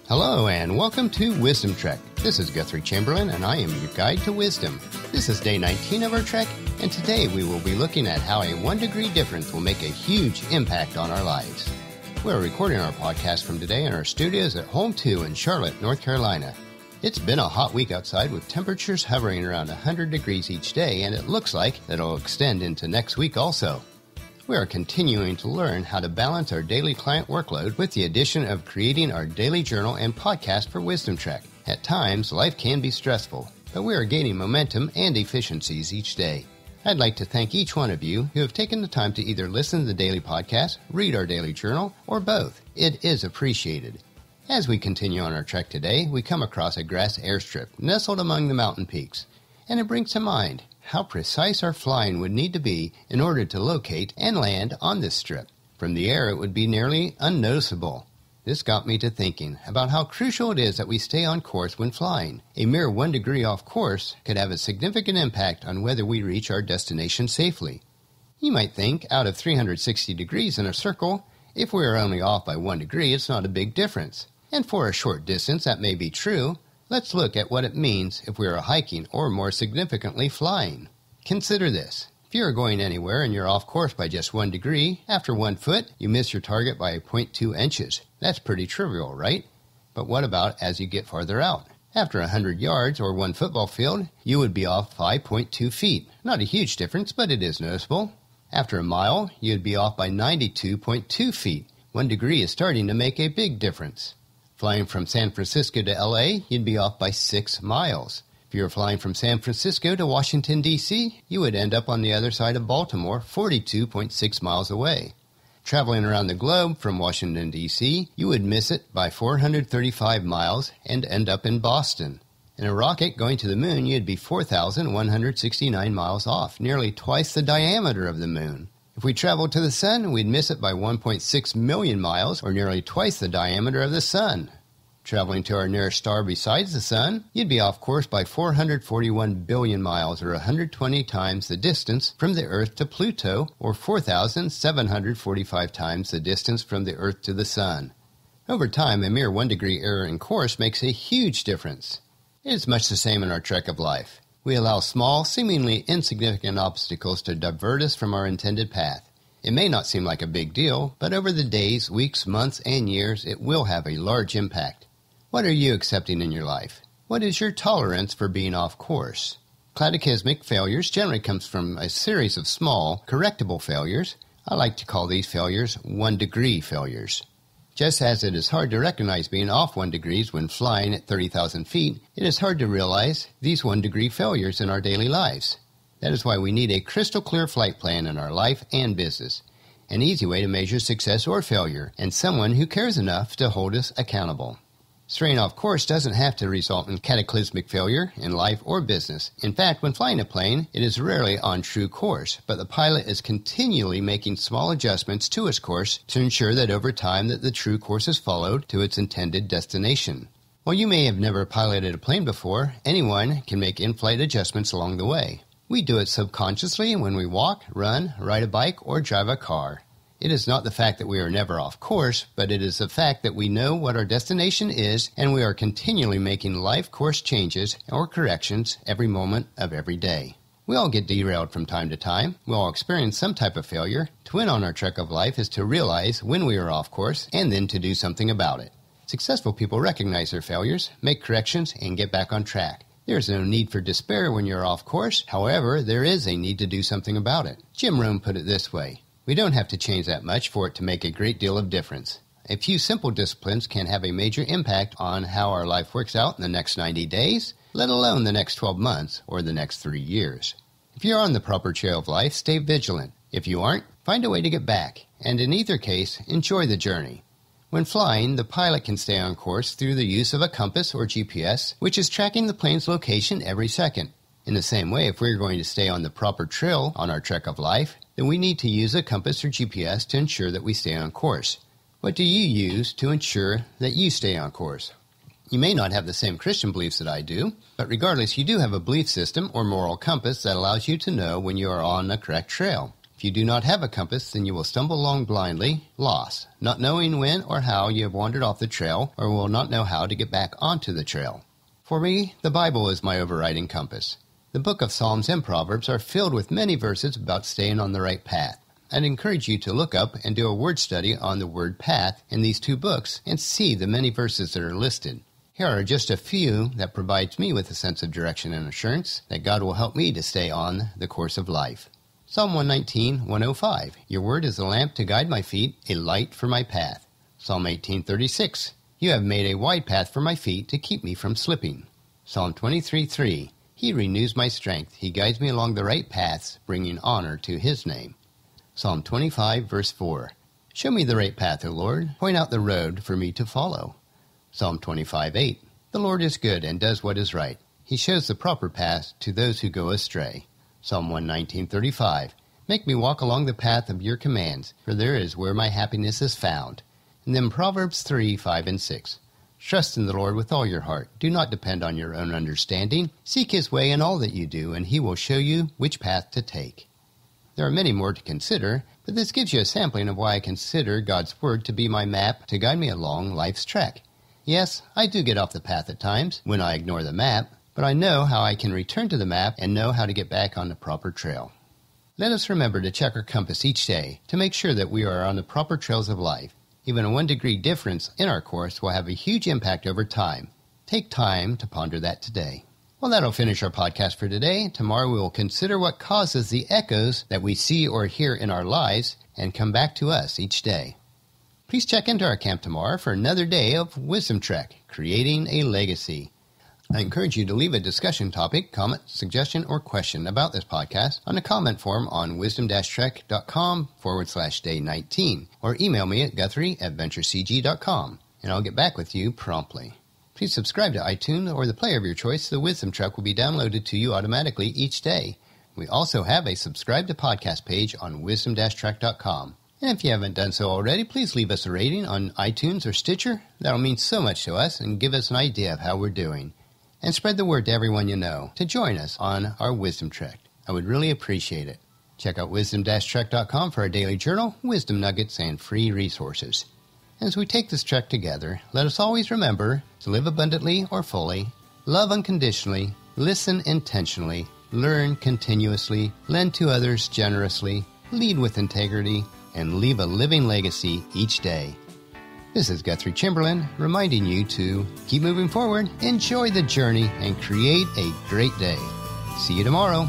Hello and welcome to Wisdom Trek. This is Guthrie Chamberlain and I am your guide to wisdom. This is day 19 of our trek, and today we will be looking at how a 1 degree difference will make a huge impact on our lives. We are recording our podcast from today in our studios at Home 2 in Charlotte, North Carolina. It's been a hot week outside with temperatures hovering around 100 degrees each day, and it looks like it'll extend into next week also. We are continuing to learn how to balance our daily client workload with the addition of creating our daily journal and podcast for Wisdom Trek. At times, life can be stressful, but we are gaining momentum and efficiencies each day. I'd like to thank each one of you who have taken the time to either listen to the daily podcast, read our daily journal, or both. It is appreciated. As we continue on our trek today, we come across a grass airstrip nestled among the mountain peaks, and it brings to mind how precise our flying would need to be in order to locate and land on this strip. From the air, it would be nearly unnoticeable. This got me to thinking about how crucial it is that we stay on course when flying. A mere 1 degree off course could have a significant impact on whether we reach our destination safely. You might think, out of 360 degrees in a circle, if we are only off by 1 degree, it's not a big difference. And for a short distance, that may be true. Let's look at what it means if we are hiking or, more significantly, flying. Consider this. If you are going anywhere and you're off course by just 1 degree, after 1 foot, you miss your target by 0.2 inches. That's pretty trivial, right? But what about as you get farther out? After 100 yards or 1 football field, you would be off 5.2 feet. Not a huge difference, but it is noticeable. After a mile, you'd be off by 92.2 feet. 1 degree is starting to make a big difference. Flying from San Francisco to LA, you'd be off by 6 miles. If you were flying from San Francisco to Washington, D.C., you would end up on the other side of Baltimore, 42.6 miles away. Traveling around the globe from Washington, D.C., you would miss it by 435 miles and end up in Boston. In a rocket going to the moon, you'd be 4,169 miles off, nearly twice the diameter of the moon. If we traveled to the sun, we'd miss it by 1.6 million miles, or nearly twice the diameter of the sun. Traveling to our nearest star besides the sun, you'd be off course by 441 billion miles, or 120 times the distance from the Earth to Pluto, or 4,745 times the distance from the Earth to the sun. Over time, a mere 1 degree error in course makes a huge difference. It is much the same in our trek of life. We allow small, seemingly insignificant obstacles to divert us from our intended path. It may not seem like a big deal, but over the days, weeks, months, and years, it will have a large impact. What are you accepting in your life? What is your tolerance for being off course? Cataclysmic failures generally comes from a series of small, correctable failures. I like to call these failures 1 degree failures. Just as it is hard to recognize being off 1 degree when flying at 30,000 feet, it is hard to realize these 1 degree failures in our daily lives. That is why we need a crystal clear flight plan in our life and business, an easy way to measure success or failure, and someone who cares enough to hold us accountable. Straying off course doesn't have to result in cataclysmic failure in life or business. In fact, when flying a plane, it is rarely on true course, but the pilot is continually making small adjustments to its course to ensure that over time that the true course is followed to its intended destination. While you may have never piloted a plane before, anyone can make in-flight adjustments along the way. We do it subconsciously when we walk, run, ride a bike, or drive a car. It is not the fact that we are never off course, but it is the fact that we know what our destination is and we are continually making life course changes or corrections every moment of every day. We all get derailed from time to time. We all experience some type of failure. To win on our trek of life is to realize when we are off course and then to do something about it. Successful people recognize their failures, make corrections, and get back on track. There is no need for despair when you're off course. However, there is a need to do something about it. Jim Rohn put it this way: we don't have to change that much for it to make a great deal of difference. A few simple disciplines can have a major impact on how our life works out in the next 90 days, let alone the next 12 months or the next 3 years. If you're on the proper trail of life, stay vigilant. If you aren't, find a way to get back, and in either case, enjoy the journey. When flying, the pilot can stay on course through the use of a compass or GPS, which is tracking the plane's location every second. In the same way, if we're going to stay on the proper trail on our trek of life, then we need to use a compass or GPS to ensure that we stay on course. What do you use to ensure that you stay on course? You may not have the same Christian beliefs that I do, but regardless, you do have a belief system or moral compass that allows you to know when you are on the correct trail. If you do not have a compass, then you will stumble along blindly, lost, not knowing when or how you have wandered off the trail, or will not know how to get back onto the trail. For me, the Bible is my overriding compass. The book of Psalms and Proverbs are filled with many verses about staying on the right path. I'd encourage you to look up and do a word study on the word path in these two books and see the many verses that are listed. Here are just a few that provides me with a sense of direction and assurance that God will help me to stay on the course of life. Psalm 119, 105. Your word is a lamp to guide my feet, a light for my path. Psalm 18:36. You have made a wide path for my feet to keep me from slipping. Psalm 23:3. He renews my strength. He guides me along the right paths, bringing honor to his name. Psalm 25, verse 4. Show me the right path, O Lord. Point out the road for me to follow. Psalm 25:8. The Lord is good and does what is right. He shows the proper path to those who go astray. Psalm 119:35. Make me walk along the path of your commands, for there is where my happiness is found. And then Proverbs 3, 5, and 6. Trust in the Lord with all your heart. Do not depend on your own understanding. Seek his way in all that you do, and he will show you which path to take. There are many more to consider, but this gives you a sampling of why I consider God's Word to be my map to guide me along life's trek. Yes, I do get off the path at times when I ignore the map, but I know how I can return to the map and know how to get back on the proper trail. Let us remember to check our compass each day to make sure that we are on the proper trails of life. Even a 1 degree difference in our course will have a huge impact over time. Take time to ponder that today. Well, that'll finish our podcast for today. Tomorrow we will consider what causes the echoes that we see or hear in our lives and come back to us each day. Please check into our camp tomorrow for another day of Wisdom Trek, Creating a Legacy. I encourage you to leave a discussion topic, comment, suggestion, or question about this podcast on the comment form on wisdom-trek.com/day19 or email me at guthrie@venturecg.com, and I'll get back with you promptly. Please subscribe to iTunes or the player of your choice so the Wisdom Trek will be downloaded to you automatically each day. We also have a subscribe to podcast page on wisdom-trek.com. And if you haven't done so already, please leave us a rating on iTunes or Stitcher. That'll mean so much to us and give us an idea of how we're doing. And spread the word to everyone you know to join us on our Wisdom Trek. I would really appreciate it. Check out wisdom-trek.com for our daily journal, wisdom nuggets, and free resources. As we take this trek together, let us always remember to live abundantly or fully, love unconditionally, listen intentionally, learn continuously, lend to others generously, lead with integrity, and leave a living legacy each day. This is Guthrie Chamberlain reminding you to keep moving forward, enjoy the journey, and create a great day. See you tomorrow.